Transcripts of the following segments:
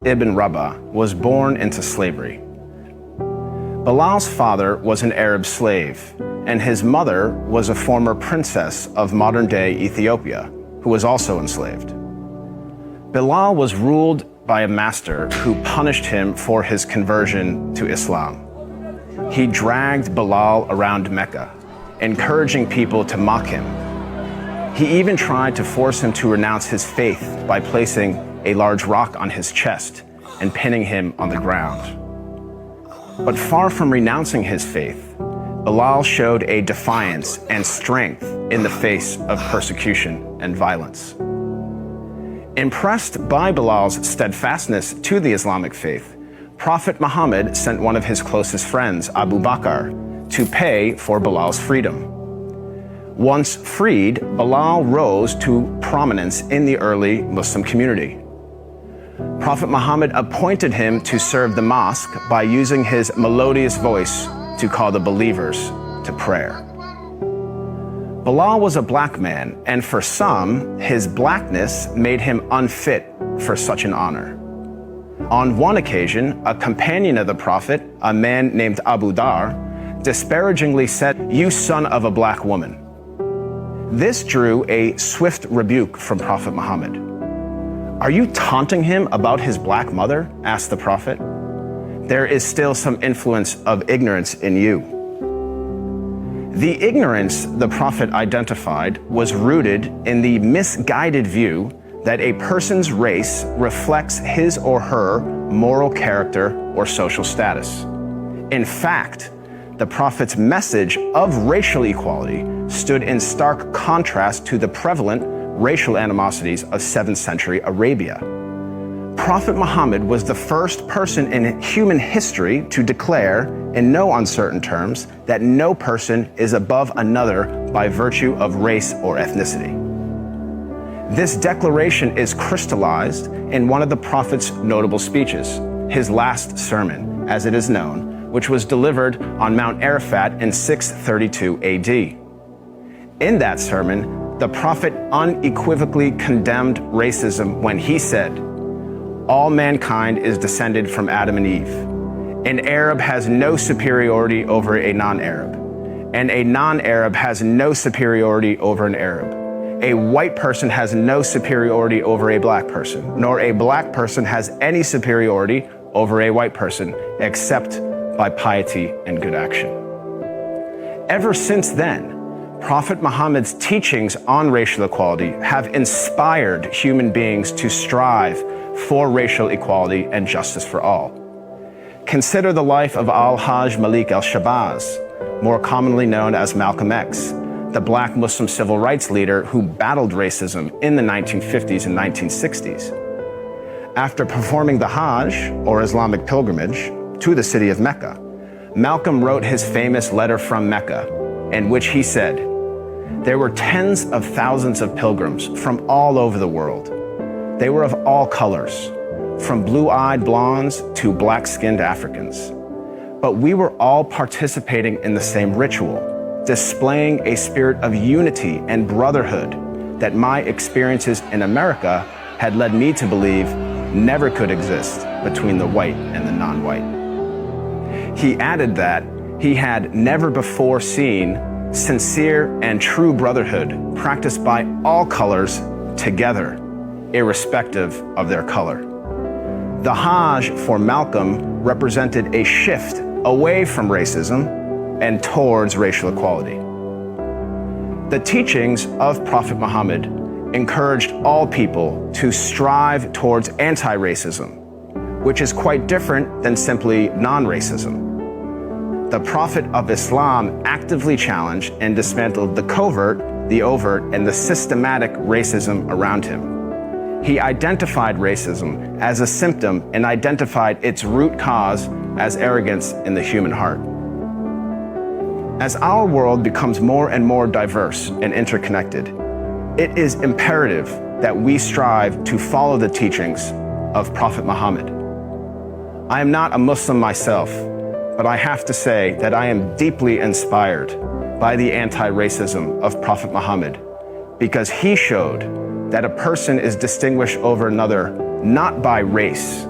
ibn Rabah was born into slavery. Bilal's father was an Arab slave, and his mother was a former princess of modern-day Ethiopia, who was also enslaved. Bilal was ruled by a master who punished him for his conversion to Islam. He dragged Bilal around Mecca, encouraging people to mock him. He even tried to force him to renounce his faith by placing a large rock on his chest and pinning him on the ground. But far from renouncing his faith, Bilal showed a defiance and strength in the face of persecution and violence. Impressed by Bilal's steadfastness to the Islamic faith, Prophet Muhammad sent one of his closest friends, Abu Bakr, to pay for Bilal's freedom. Once freed, Bilal rose to prominence in the early Muslim community. Prophet Muhammad appointed him to serve the mosque by using his melodious voice to call the believers to prayer. Bilal was a black man, and for some, his blackness made him unfit for such an honor. On one occasion, a companion of the Prophet, a man named Abu Dar, disparagingly said, "You son of a black woman." This drew a swift rebuke from Prophet Muhammad. "Are you taunting him about his black mother?" asked the Prophet. "There is still some influence of ignorance in you." The ignorance the Prophet identified was rooted in the misguided view that a person's race reflects his or her moral character or social status. In fact, the Prophet's message of racial equality stood in stark contrast to the prevalent racial animosities of 7th century Arabia. Prophet Muhammad was the first person in human history to declare, in no uncertain terms, that no person is above another by virtue of race or ethnicity. This declaration is crystallized in one of the Prophet's notable speeches, his last sermon, as it is known, which was delivered on Mount Arafat in 632 AD. In that sermon, the Prophet unequivocally condemned racism when he said, "All mankind is descended from Adam and Eve. An Arab has no superiority over a non-Arab, and a non-Arab has no superiority over an Arab. A white person has no superiority over a black person, nor a black person has any superiority over a white person, except by piety and good action." Ever since then, Prophet Muhammad's teachings on racial equality have inspired human beings to strive for racial equality and justice for all. Consider the life of Al-Hajj Malik al-Shabazz, more commonly known as Malcolm X, the black Muslim civil rights leader who battled racism in the 1950s and 1960s. After performing the Hajj, or Islamic pilgrimage, to the city of Mecca, Malcolm wrote his famous letter from Mecca, in which he said, "There were tens of thousands of pilgrims from all over the world. They were of all colors, from blue-eyed blondes to black-skinned Africans. But we were all participating in the same ritual, displaying a spirit of unity and brotherhood that my experiences in America had led me to believe never could exist between the white and the non-white." He added that he had never before seen sincere and true brotherhood practiced by all colors together, irrespective of their color. The Hajj for Malcolm represented a shift away from racism and towards racial equality. The teachings of Prophet Muhammad encouraged all people to strive towards anti-racism, which is quite different than simply non-racism. The Prophet of Islam actively challenged and dismantled the covert, the overt, and the systematic racism around him. He identified racism as a symptom and identified its root cause as arrogance in the human heart. As our world becomes more and more diverse and interconnected, it is imperative that we strive to follow the teachings of Prophet Muhammad. I am not a Muslim myself, but I have to say that I am deeply inspired by the anti-racism of Prophet Muhammad, because he showed that a person is distinguished over another not by race,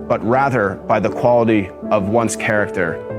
but rather by the quality of one's character